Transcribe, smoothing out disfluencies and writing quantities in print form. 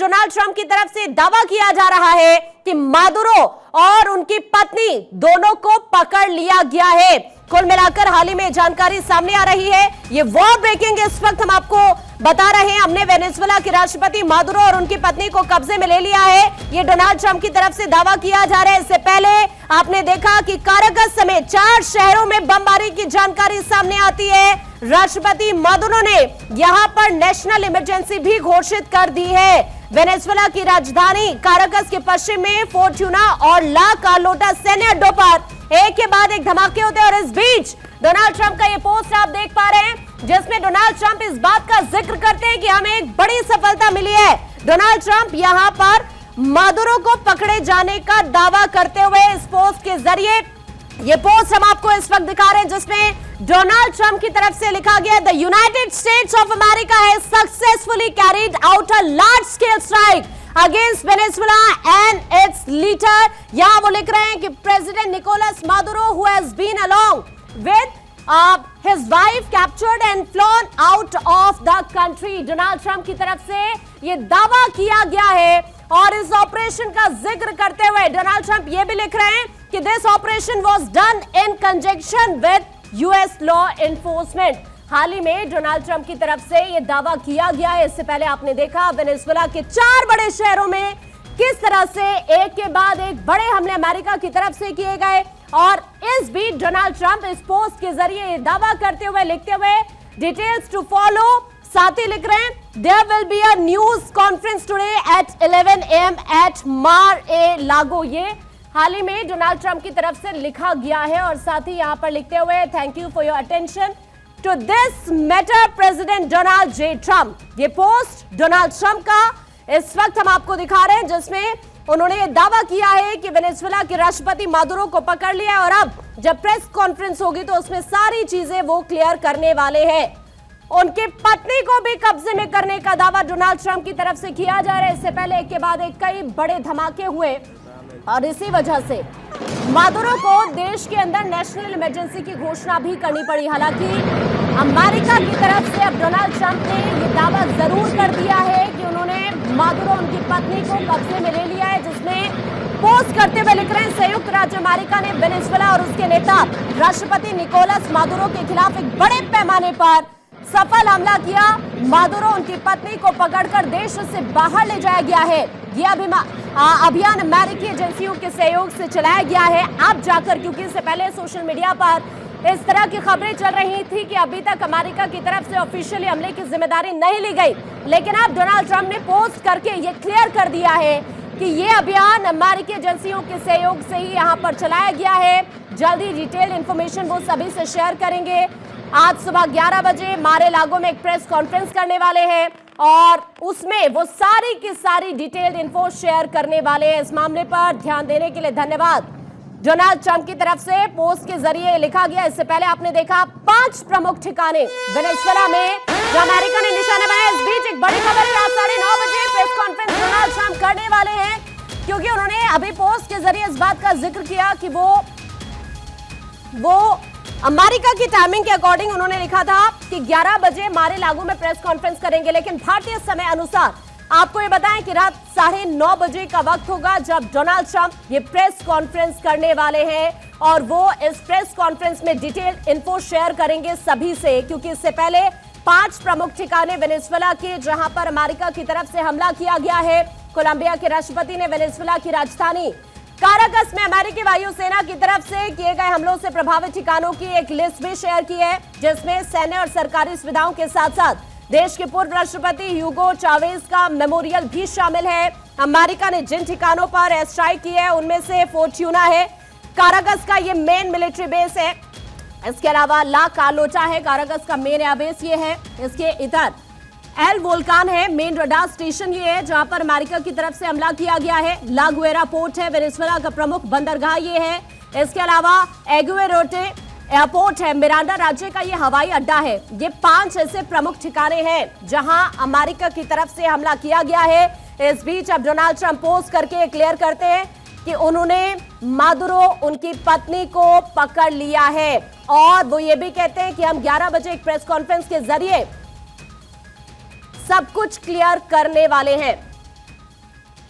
Donald Trump की तरफ से दावा किया जा रहा है कि मादुरो और उनकी पत्नी दोनों को पकड़ लिया गया है। कुल मिलाकर हाल ही में जानकारी सामने आ रही है। ये वॉर ब्रेकिंग इस वक्त हम आपको बता रहे हैं। हमने वेनेजुएला के राष्ट्रपति मादुरो और उनकी पत्नी को कब्जे में ले लिया है। ये डोनाल्ड ट्रंप की तरफ से दावा किया जा रहा है। इससे पहले आपने देखा कि काराकस समेत 4 शहरों में बमबारी की जानकारी सामने आती है। राष्ट्रपति मादुरो ने यहां पर नेशनल इमरजेंसी भी घोषित कर दी है। वेनेजुएला की राजधानी काराकस के पश्चिम में फोर्ट्यूना और ला कार्लोटा सैन्य अड्डों पर एक के बाद एक धमाके होते हैं। और इस बीच डोनाल्ड ट्रंप का ये पोस्ट आप देख पा रहे हैं, जिसमें डोनाल्ड ट्रंप इस बात का जिक्र करते हैं कि हमें एक बड़ी सफलता मिली है। डोनाल्ड ट्रंप यहां पर मादुरो को पकड़े जाने का दावा करते हुए इस पोस्ट के जरिए, ये पोस्ट हम आपको इस वक्त दिखा रहे हैं, जिसमें डोनाल्ड ट्रंप की तरफ से लिखा गया, the United States of America has successfully carried out a large scale strike against Venezuela and its leader. यहां वो लिख रहे हैं कि president Nicolas Maduro who has been along with his wife captured and flown out of the country। Donald Trump की तरफ से ये दावा किया गया है और इस ऑपरेशन का जिक्र करते हुए डोनाल्ड ट्रंप ये भी लिख रहे हैं कि this operation was done in conjunction with US law enforcement. हाल ही में डोनाल्ड ट्रंप की तरफ से ये दावा किया गया है। इससे पहले आपने देखा वेनेजुएला के 4 बड़े शहरों में किस तरह से एक के बाद एक बड़े हमले अमेरिका की तरफ से किए गए। और इस बीच डोनाल्ड ट्रंप इस पोस्ट के जरिए दावा करते हुए लिखते हुए, डिटेल्स टू फॉलो, साथ ही लिख रहे हैं, there will be a news conference today at 11 AM at Mar-a-Lago. ये हाल ही में डोनाल्ड ट्रंप की तरफ से लिखा गया है। और साथ ही यहां पर लिखते हुए, thank you for your attention to this matter president Donald J Trump. ये पोस्ट डोनाल्ड ट्रंप का इस वक्त हम आपको दिखा रहे हैं, जिसमें उन्होंने ये दावा किया है कि वेनेजुएला के राष्ट्रपति मादुरो को पकड़ लिया है और अब जब प्रेस कॉन्फ्रेंस होगी तो उसमें सारी चीजें वो क्लियर करने वाले हैं। उनकी पत्नी को भी कब्जे में करने का दावा डोनाल्ड ट्रंप की तरफ से किया जा रहा है। इससे पहले एक के बाद एक कई बड़े धमाके हुए और इसी वजह से मादुरो को देश के अंदर नेशनल इमरजेंसी की घोषणा भी करनी पड़ी। हालांकि अमेरिका की तरफ से अब डोनाल्ड ट्रंप ने यह दावा जरूर कर दिया है कि उन्होंने मादुरो उनकी पत्नी को कब्जे में ले लिया है, जिसमें पोस्ट करते हुए लिख रहे हैं, संयुक्त राज्य अमेरिका ने वेनेजुएला और उसके नेता राष्ट्रपति निकोलस मादुरो के खिलाफ एक बड़े पैमाने पर सफल हमला किया। मादुरो उनकी पत्नी को पकड़कर देश से बाहर ले जाया गया है। यह अभियान अमेरिकी एजेंसियों के सहयोग से चलाया गया है। अब जाकर, क्योंकि इससे पहले सोशल मीडिया पर इस तरह की खबरें चल रही थी कि अभी तक अमेरिका की तरफ से ऑफिशियली हमले की जिम्मेदारी नहीं ली गई, लेकिन अब डोनाल्ड ट्रंप ने पोस्ट करके ये क्लियर कर दिया है कि ये अभियान अमेरिकी एजेंसियों के सहयोग से ही यहाँ पर चलाया गया है। जल्दी डिटेल इंफॉर्मेशन वो सभी से शेयर करेंगे। आज सुबह 11 बजे मार-ए-लागो में एक प्रेस कॉन्फ्रेंस करने वाले हैं और उसमें वो सारी की सारी डिटेल्ड इन्फो शेयर करने वाले हैं। इस मामले पर ध्यान देने के लिए धन्यवाद। डोनाल्ड ट्रंप की तरफ से पोस्ट के जरिए लिखा गया। इससे पहले आपने देखा 5 प्रमुख ठिकाने वेनेजुएला में जो अमेरिका ने निशाना बनाया। इस बीच एक बड़ी खबर है, आज 9:30 बजे प्रेस कॉन्फ्रेंस डोनाल्ड ट्रंप करने वाले हैं, क्योंकि उन्होंने अभी पोस्ट के जरिए इस बात का जिक्र किया कि वो अमेरिका की टाइमिंग के अकॉर्डिंग उन्होंने लिखा था कि 11 बजे मार-ए-लागो में प्रेस कॉन्फ्रेंस करेंगे, लेकिन भारतीय समय अनुसार आपको ये बताएं कि रात 9:30 बजे का वक्त होगा जब डोनाल्ड ट्रंप ये प्रेस कॉन्फ्रेंस करने वाले हैं। और वो इस प्रेस कॉन्फ्रेंस में डिटेल इन्फो शेयर करेंगे सभी से, क्योंकि इससे पहले 5 प्रमुख ठिकाने वेनेजुएला के जहां पर अमेरिका की तरफ से हमला किया गया है। कोलंबिया के राष्ट्रपति ने वेनेजुएला की राजधानी काराकस में अमेरिकी वायुसेना की तरफ से किए गए हमलों से प्रभावित ठिकानों की एक लिस्ट भी शेयर की है, जिसमें सैन्य और सरकारी सुविधाओं के साथ साथ देश के पूर्व राष्ट्रपति ह्यूगो चावेज का मेमोरियल भी शामिल है। अमेरिका ने जिन ठिकानों पर एयर स्ट्राइक की है उनमें से फोर्ट्यूना है, काराकस का ये मेन मिलिट्री बेस है। इसके अलावा ला कार्लोटा है, काराकस का मेन एयरबेस ये है। इसके इधर एल वोल्कान है, मेन रडार स्टेशन ये है जहां पर अमेरिका की तरफ से हमला किया गया है। ला गुएरा पोर्ट है, वेनेजुएला का प्रमुख बंदरगाह ये है। इसके अलावा एगुएरोटे एयरपोर्ट है, मिरांडा राज्य का ये हवाई अड्डा है। ये 5 ऐसे प्रमुख ठिकाने हैं जहां अमेरिका की तरफ से हमला किया गया है। इस बीच अब डोनाल्ड ट्रंप पोस्ट करके क्लियर करते हैं कि उन्होंने मादुरो उनकी पत्नी को पकड़ लिया है और वो ये भी कहते हैं कि हम 11 बजे एक प्रेस कॉन्फ्रेंस के जरिए सब कुछ क्लियर करने वाले हैं।